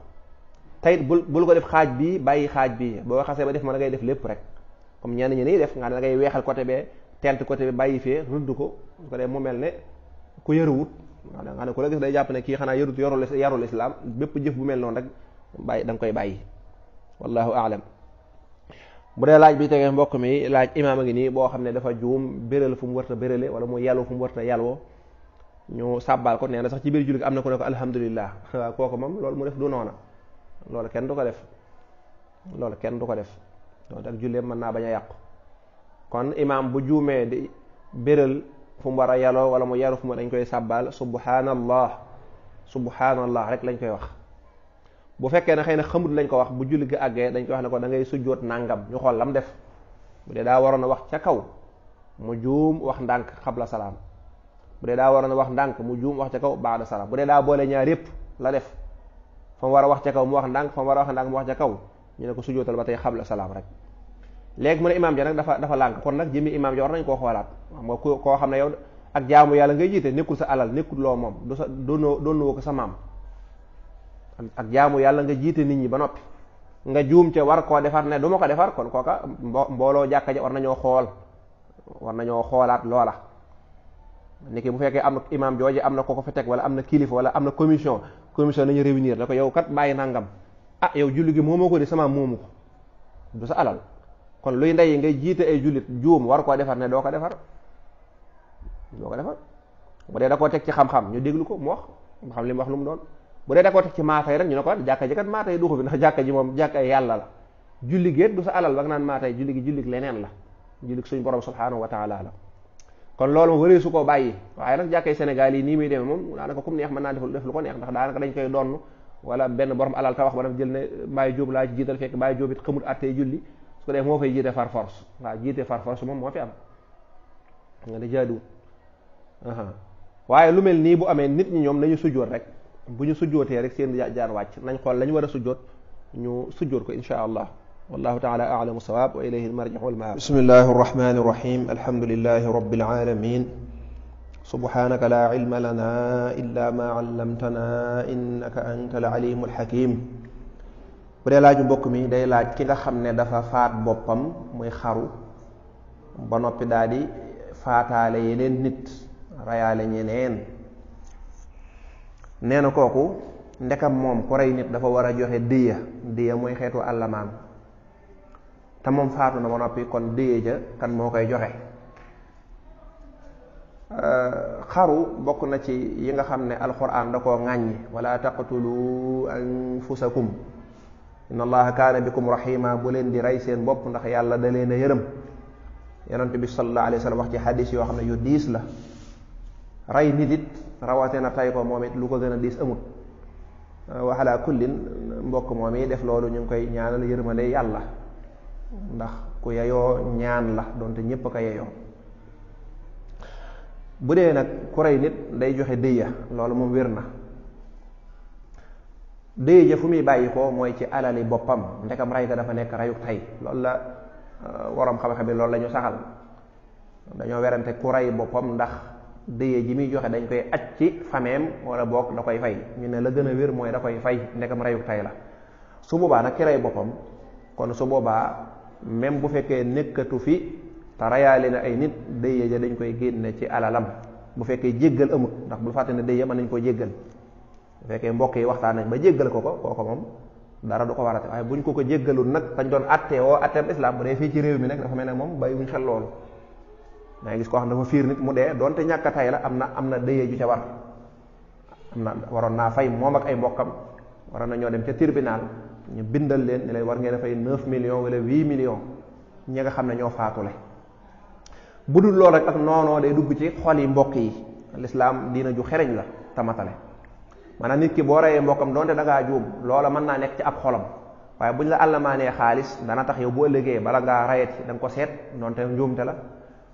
tayit bul ko def xaaj bii bàyyi xaaj bii, boo xasee ba def ma da ngay def lépp rek, comme ñenn ñi nii def nga ne da ngay weexal côté bee tent côté bi bàyyi fee rëdd ko ko def mu mel ne ku yaruwut, nga ne ku la gis day jàpp ne kii xanaa yarul islam. bépp jëf bu mel noonu rek bàyyi da nga koy bàyyi. wallahu aalam. bu dee laaj bi tegee mbokk mi laaj imaam a ngi nii boo xam ne dafa juum béral fu mu warta bérale wala mu yàllu fu mu warta yàlloo, ñu sàbbaal ko, nee na sax ci biir julli gi am na ko ne ko alhamdulillah. waaw kooku moom loolu mu def du noona, loolu kenn du ko def, loolu ak julleem mën naa bañ a yàqu. kon imaam bu juumee di béral fu mu war a yàlloo wala mu yaru fu mu dañ koy sàbbaal subhanallah rek lañ koy wax. bu fekkee ne xëy na xamut lañ ko wax, bu julli gi àggee dañ koy wax ne ko da ngay sujjóot nàngam, ñu xool lam def. bu dee daa waroon a wax ca kaw mu juum wax ndànk xabla salaam, bu dee daa waroon a wax ndànk mu juum wax ca kaw baada salaam, bu dee daa boole ñaar yépp la def, fa mu war a wax ca kaw mu wax ndànk, fa mu war a wax ndànk mu wax ca kaw, ñu ne ko sujjóotal ba tey xabla salaam rek. léegi mu ne imaam ja nag dafa lànk, kon nag jëmmi imaam ja war nañ koo xoolaat. xam nga koo xam ne yow ak jaamu yàlla ngay jiite, nekkul sa alal, nekkul loo moom, du sa doonoo ko sa maam. ak jaamu yàlla nga jiite nit ñi ba noppi nga juum ca war koo defar ne du ma ko defar, kon kooka mbooloo jàkka ja war nañoo xoolaat loola. niki bu fekkee am na imaam jooje am na ko fi teg wala am na kilifa wala am na commission nañu réunir ne ko yow kat bàyyi nangam, yow julli gi moomoo ko di sama moomu ko, du sa alal. kon luy ndey ngay jiite ay jullit juum war koo defar ne doo ko defar. bu dee da koo teg ci xam-xam ñu déglu ko mu wax nga xam li mu wax lu mu doon. bu dee da koo teg ci maatay rek ñu ne ko jàkka ji kat maatay du ko fi, ndax jàkka ji moom jàkka yàlla la. julli géet du sa alal ba nga naan maatay, julli gi julli leneen la, julli suñ borom subhanahu wa taala la. kon loolu moom waree su koo bàyyi. waaye nag jàkkay Sénégal yi nii muy demee moom daanaka comme neex mën naa def lu ko neex, ndax daanaka dañ koy donn wala benn borom alal ta wax ba daf jël ne Baye Jóob laa ci jiital, fekk Baye Jóob it xamul attee julli, su ko def moo fay jiite far force. waaw jiite far force moom moo fi am nga ne jaaduwut. waaye lu mel nii bu amee nit ñi ñoom nañu sujjóot rek, bu ñu sujjóotee rek seen jaan wàcc, nañ xool lañu war a sujjóot ñu sujjóot ko insha allah. wallahu taala a'lamu sawaab wa ilayhi al-marji'u wal ma'aab. bismillahi arrahmani irrahim, alhamdulillahi rabbil alamin, subhanaka la ilma lana illa ma 'allamtana innaka antal alimul hakim. bu dee laaju mbokk mi day laaj ki nga xam ne dafa faat boppam muy xaru ba noppi daal di faataale yeneen nit, rayaale ñeneen. nee na kooku ndekam moom ku rey nit dafa war a joxe diya mooy xeetu àllamaan, te moom faatu na ba noppi, kon diya ja kan moo koy joxe. xaru bokk na ci yi nga xam ne alxuraan da koo ŋàññi, wala taqtulu anfusakum inna allaha kaana bikum rahima, bu leen di rey seen bopp ndax yàlla da leen a yërëm. yonent bi sallallahu alayhi wa sallam wax ci xadis yoo xam ne yu diis la. rey nit it rawate na tay ko moom it lu ko gën a diis amut. wa ala kullin mbokk moom yi def loolu ñu ngi koy ñaanal yërmande yàlla, ndax ku yeyoo ñaan la doonte ñépp a ko yeyoo. bu dee nag ku rey nit day joxe diya, loolu moom wér na. diya ja fu muy bàyyi ko mooy ci alali boppam, ndekam rey ga dafa nekk reyuk tey. loolu la waroom xam-xam yi loolu la ñu saxal. dañoo werante ku rey boppam ndax diya ji muy joxe dañ koy aj ci fameem wala boog da koy fay. ñu ne la gën a wér mooy da koy fay, ndekam reyuk tey la. su boobaa nag ki rey boppam, kon su boobaa même bu fekkee nekkatu fi te reyaale na ay nit, diya ja dañ koy génne ci alalam. bu fekkee jéggal amut, ndax bul fàtte ne diya mën nañ ko jéggal. bu fekkee mbokk yi waxtaan nañ ba jéggal ko kooko moom dara du ko warate. waaye buñ ko jéggalul nag dañ doon attee woo atteem islam, bu dee fii ci réew mi nag dafa mel ne moom bàyyiwuñ xel loolu. maa ngi gis koo xam ne dafa fiir nit mu dee, doonte ñàkk a tay la am na diya ju ca war. waroon naa fay moom ak ay mbokkam, waroon na ñoo dem ca tribunal ñu bindal leen war ngeen a fay 9 millions wala 8 millions ñi nga xam ne ñoo faatule. bu dul loolu rek ak noonoo day dugg ci xol yi mbokk yi. lislaam diina ju xereñ la tamatale maanaam nit ki boo reyee mbokkam donte da ngaa juum loola mën naa nekk ci ab xolam waaye buñ la àllamaanee xaalis dana tax yow bu ëllëgee bala ngaa rayeti da nga ko seet donte njuumte la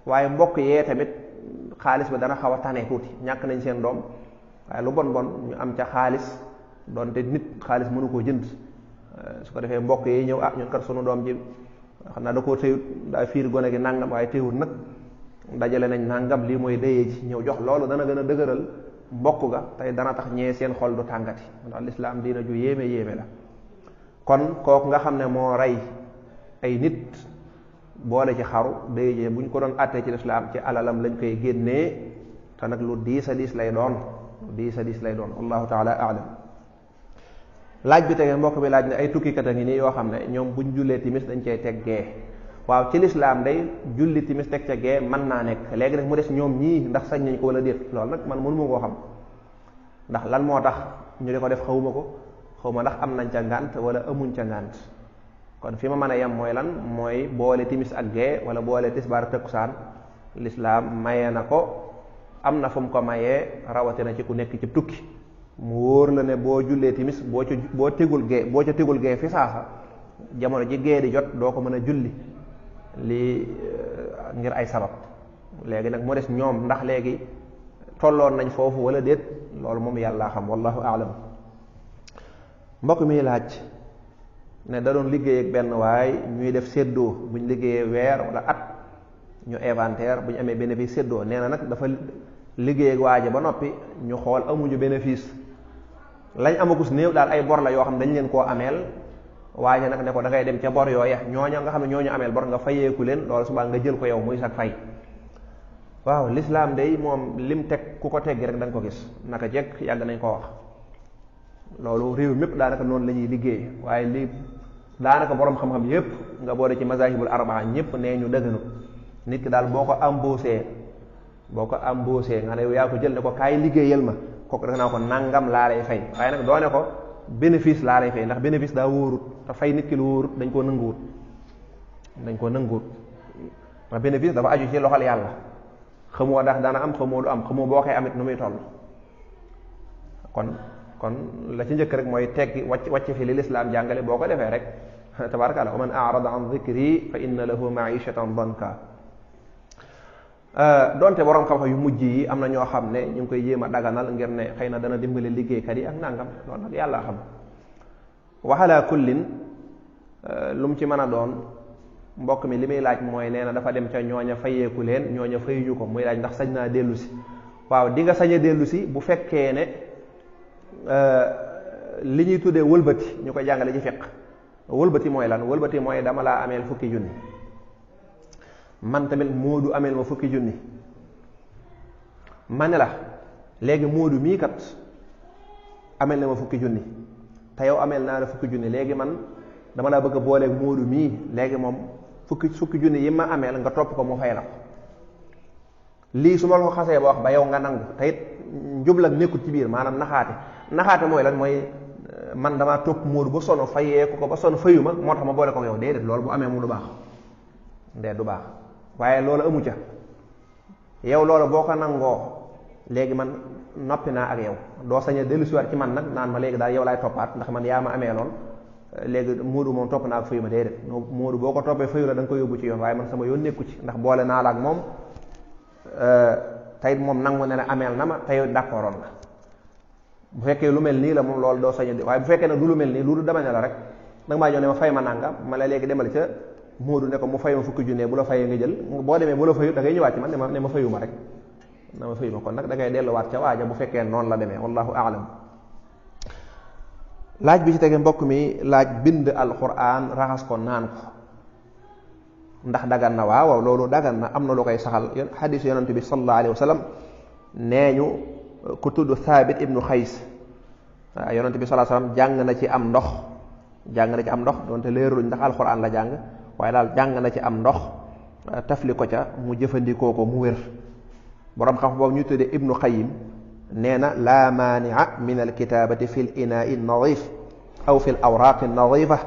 waaye mbokk yee tamit xaalis ba dana xaw a tane tuuti ñàkk nañ seen doom waaye lu bon bon ñu am ca xaalis donte nit xaalis mënu koo jënd su ko defee mbokk yi ñëw ñun kat sunu doom ji xam naa da koo téyut daa fiir gone gi nangam waaye téyut nag dajale nañ nangam lii mooy dayee ji ñëw jox loolu dana gën a dëgëral mbokk ga tey dana tax ñee seen xol du tàngati ndax lislaam diina ju yéeme la kon kooku nga xam ne moo rey ay nit boole ci xaru dayee ji bu ñu ko doon àttee ci lislaam ci alalam lañ koy génnee te nag lu diis a diis lay doon wallahu taala aalam laaj bi tege mbokk bi laaj ne ay tukkikat a ngi nii yoo xam ne ñoom buñ jullee timis dañ cay teg gee waaw ci lislaam day julli timis teg ca gee mën naa nekk léegi nag mu des ñoom ñii ndax sañ nañ ko wala déet loolu nag man mënuma koo xam ndax lan moo tax ñu di ko def xawuma ko xawma ndax am nañ ca ngànt wala amuñ ca ngànt kon fi ma mën a yem mooy lan mooy boole timis ak gee wala boole tisbaar takkusaan lislaam mayee na ko am na fu mu ko mayee rawatina ci ku nekk ci tukki mu wóor la ne boo jullee timis boo ca tegul gee fi saasa jamono ji gee di jot doo ko mën a julli lii ngir ay sabab léegi nag mu des ñoom ndax léegi tolloon nañ foofu wala déet loolu moom yàlla xam wallahu aalam mbokk mi laaj ne da doon liggéey ak benn waay ñuy def séddoo buñ liggéeyee weer wala at ñu inventaire bu ñu amee bénéfice séddoo nee na nag dafa liggéey ak waaje ba noppi ñu xool amuñu bénéfice lañ amagus néew daal ay bor la yoo xam dañ leen koo ameel waaye nag ne ko da ngay dem ca bor yooya ñooña nga xam ne ñooñu ameel bor nga fayeeku leen loolu subaa nga jël ko yow muy sag fay waaw lislaam day moom lim teg ku ko teggi rek da nga ko gis naka jekk yàgg nañ ko wax loolu réew mépp daanaka noonu la ñuy liggéey waaye li daanaka borom xam-xam yépp nga boole ci mazahibul arbaa ñépp nee ñu dëgganu nit ki daal boo ko embauché nga ne yow yaa ko jël ne ko kaay liggéeyal ma kooku def naa ko nangam laa lay fay waaye nag doone ko bénéfice laa lay fay ndax bénéfice daa wóorut te fay nit ki lu wóorut dañ koo nanguwut ndax bénéfice dafa aju ci loxol yàlla xamoo ndax dana am xamoo du am xamoo boo koy amit nu muy toll kon la ci njëkk rek mooy teggi wàcc fi li lislaam jàngale boo ko defee rek tabaarakallah wa man a'rada an dhikri fa inna lahu ma'ishatan danka donte borom xam-xam yu mujj yi am na ñoo xam ne ñu ngi koy jéem a daganal ngir ne xëy na dana dimbale liggéeykat yi ak nangam loolu nag yàlla xam wa ala kullin lu mu ci mën a doon mbokk mi li muy laaj mooy nee na dafa dem ca ñooña fayeeku leen ñooña fayuñu ko muy laaj ndax sañ naa dellu si waaw di nga sañ a dellu si bu fekkee ne li ñuy tuddee wëlbati ñu koy jàngale ci fiq wëlbati mooy lan wëlbati mooy dama laa ameel fukki junni man tamit Moodu ameel ma fukki junni ma ne la léegi Moodu mii kat ameel na ma fukki junni te yow ameel naa la fukki junni léegi man dama laa bëgg a booleeg Moodu mii léegi moom fukki junni yi ma ameel nga topp ko mu fay la ko lii su ma la ko xasee ba wax ba yow nga nangu te it njublag nekkul ci biir maanaam naxaate mooy lan mooy man damaa topp Moodu ba sonn fayeeku ko ba sonn fayu ma moo tax ma boole ko yow déedéet loolu bu amee mu du baax du baax waaye loolu amu ca yow loolu boo ko nangoo léegi man noppi naa ak yow doo sañ a dellusiwaat ci man nag naan ma léegi daal yow laay toppaat ndax man yaa ma amee lool léegi Moodu moom topp naa ak fayu ma déedéet Moodu boo ko toppee fayu la da nga ko yóbbu ci yoon waaye man sama yoon nekku ci ndax boole naa la ak moom tey moom nangu ne ameel na ma tey d'accordoon nga bu fekkee lu mel nii la moom loolu doo sañ a waaye bu fekkee nag du lu mel nii lu dama ne la rek danga maa ñëw ne ma fay ma nangam ma la léegi demal ca Moodu ne ko mu fay ma fukki junne bu la fayee nga jël boo demee bu la fayu da ngay ñëwaat ci man ne ma fayu ma rek na ma fayu ma kon nag da ngay delluwaat ca waaja bu fekkee noonu la demee wallahu a'lam laaj bi ci tege mbokk mi laaj bind alquran raxas ko naan ko ndax dagan na waaw loolu dagan na am na lu koy saxal xadiis yonent bi sallallahu alayhi wa sallam nee ñu ku tudd Thabit ibnu Xays yonent bi sallallahu alayhi wa sallam jàng na ci am ndox doonte leeruñ ndax alquran la jàng waaye daal jàng na ci am ndox tafli ko ca mu jëfandikoo ko mu wér borom xam boobu ñu tuddee ibnu Qayyim nee na laa maania min alkitabati fi l inaai nadif aw fi l awraqi nadifa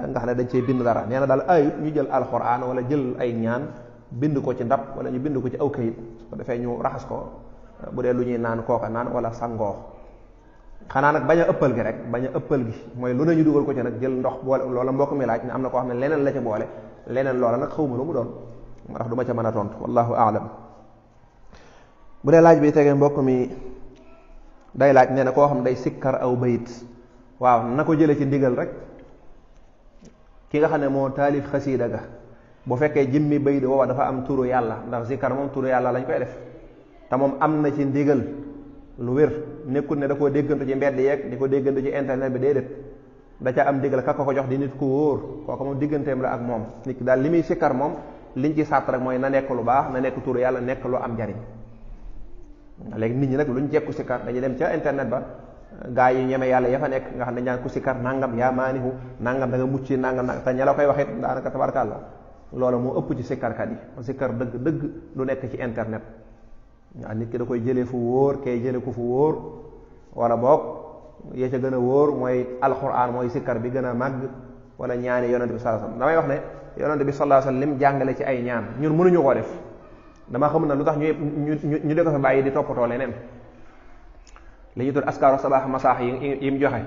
nga xam ne dañ cey bind dara nee na daal ayut ñu jël alquran wala jël ay ñaan bind ko ci ndab wala ñu bind ko ci aw kayit su ko defee ñu raxas ko bu dee lu ñuy naan kooka naan wala sangoo. xanaa nag bañ a ëppal gi rek bañ a ëppal gi mooy lu ne ñu dugal ko ci nag jël ndox boole loola mbokk mi laaj ne am na koo xam ne leneen la ca boole leneen loola nag xawma lu mu doon moo tax du ma ca mën a tontu wallahu aalam. bu dee laaj bi tegee mbokk mi day laaj nee na koo xam day sikkar aw bayit waaw na ko jële ci ndigal rek ki nga xam ne moo taalif xasiida ga bu fekkee jëmmi bayit booba dafa am turu yàlla ndax sikkar moom turu yàlla lañ koy def te moom am na ci ndigal lu wér nekkul ne da koo déggantu ci mbedd yeeg di ko déggantu ci internet bi déedéet da ca am ndigal ka ko jox di nit ku wóor kooku moom digganteem la ak moom nit ki daal li muy sikkar moom liñ ci sàtt rek mooy na nekk lu baax na nekk turu yàlla nekk lu am njariñ. léegi nit ñi nag luñ jekku sikkar dañuy dem ca internet ba gaa yi ñeme yàlla ya fa nekk nga xam ne ñaan ku sikkar nangam yaa maanihu nangam da nga mucc nangam nag te ña la koy waxit daanaka tabarkàlla loolu moo ëpp ci sikkarkat yi sikkar dëgg dëgg lu nekk ci internet waaw nit ki da koy jëlee fu wóor kay jëlee ko fu wóor wala boog yee ca gën a wóor mooy alquran mooy sikkar bi gën a màgg wala ñaani yonente bi sallallahu alayhi wasallam damay wax ne yonente bi sallallahu alayhi wasallam lim jàngale ci ay ñaan ñun mënuñu koo def dama xam na lu tax ñu de ko fa bàyyi di toppatoo leneen li ñu tudd askaaru sabaax masaax yi mu joxe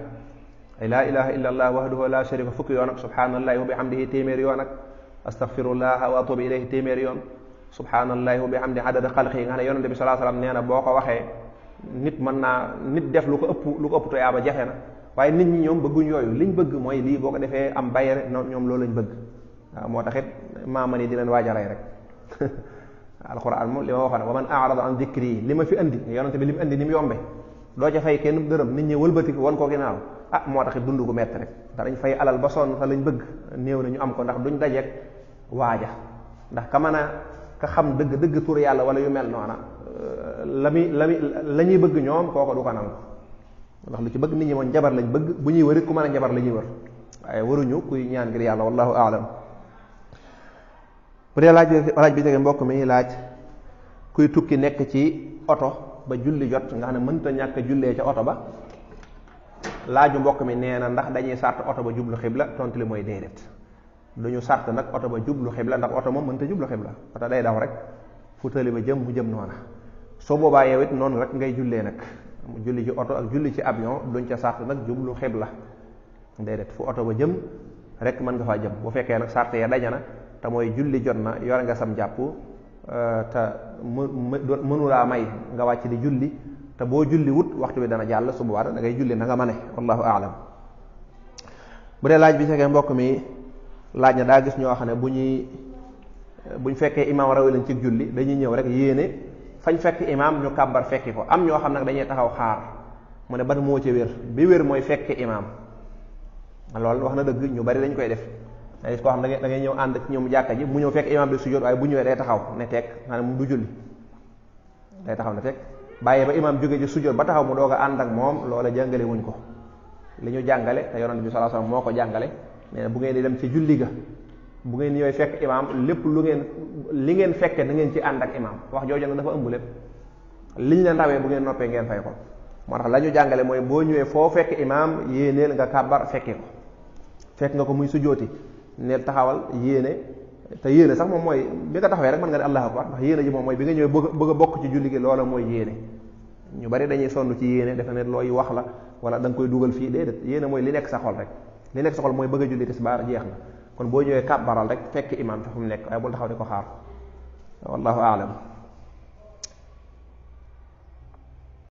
ay laa ilaha illa allah wahdahu la sharika fukki yoon ak subhanallahi wa bihamdihi téeméeri yoon ak astaghfirullah wa atubu ilayhi téeméeri yoon subhanallahi wa bihamdi adada xalqi yi nga xam ne yonente bi sallallahu alayhi wasallam nee na boo ko waxee nit def lu ko ëpp to yaaba jafe na waaye nit ñi ñoom bëgguñ yooyu liñ bëgg mooy lii boo ko defee am bayre ñoom loolu lañ bëgg waaw moo taxit maama ni di leen waaj a rey rek alquran moom li ma waxoon wa man a'rada an dhikri li ma fi andi yonente bi li mu andi ni mu yombe doo ca fay kenn dërëm nit ñi wëlbati won ko ginnaaw moo taxit dund gu metti rek danañ fay alal ba sonn te lañ bëgg néew na ñu am ko ndax duñ dajeek waaja ndax ka mën a ka xam dëgg tur yàlla wala yu mel noona la ñuy bëgg ñoom kooko du ko nangu ndax lu ci bëgg nit ñi moom njabar lañ bëgg bu ñuy wërit ku mën a njabar la ñuy wër waaye waruñu kuy ñaan ngir yàlla wallahu aalam. bu dee laaj bi tege mbokk mi laaj kuy tukki nekk ci oto ba julli jot nga xam ne mënta ñàkk jullee ca oto ba laaju mbokk mi nee na ndax dañuy sàrt oto ba jublu xibla tontu li mooy déedéet duñu sàrt nag oto ba jublu xibla ndax oto moom mënta jublu xibla oto day daw rek fu tëli ba jëm mu jëm noona soo boobaa yow it noonu rek ngay jullee nag julli ci oto ak julli ci avion duñ ca sàrt nag jublu xibla déedéet fu oto ba jëm rek mën nga faa jëm bu fekkee nag sàrt ya daje na te mooy julli jot na yore nga sam jàpp te mënulaa may nga wàcc di julli te boo julli wut waxtu bi dana jàll su boobaa da ngay julli na nga mane wallahu aalam. bu dee laaj bi fekkee mbokk mi laaj na daa gis ñoo xam ne buñ fekkee imaam rawi lañ ci julli dañuy ñëw rek yéene fañ fekk imaam ñu kàbbar fekki ko am ñoo xam nag dañuy taxaw xaar mu ne ban moo ci wér bi wér mooy fekki imaam loolu wax na dëgg ñu bari dañ koy def day koo xam da ngay ñëw ànd ak ñoom jàkka ji mu ñëw fekk imaam di sujjóot waaye bu ñëwee day taxaw ne teg maanaam mu du julli day taxaw ne teg bàyyi ba imaam jóge ci sujjóot ba taxaw mu doog a ànd ak moom loola jàngale wuñ ko li ñu jàngale te yonent bi sallallahu alayhi wasallam moo ko jàngale nee na bu ngeen di dem ci julli ga bu ngeen ñëwee fekk imaam lépp li ngeen fekke na ngeen ci ànd ak imaam wax jooju nag dafa ëmb lépp liñ leen rawee bu ngeen noppee ngeen fay ko moo tax la ñu jàngale mooy boo ñëwee foo fekk imaam yéeneel nga kàbbar fekke ko fekk nga ko muy sujjóoti neel taxawal yéene te yéene sax moom mooy bi nga taxawee rek mën nga ne allahu akbar ndax yéene ji moom mooy bi nga ñëwee bëgg a bokk ci julli gi loola mooy yéene ñu bari dañuy sonn ci yéene dafa ne looy wax la wala da nga koy dugal fii déedéet yéene mooy li nekk sa xol rek li nekk sa xol mooy bëgg a julli tisbaar jeex na kon boo ñëwee kàbbaral rek fekk imaam fi fu mu nekk waaye bul taxaw di ko xaar wallahu aalam.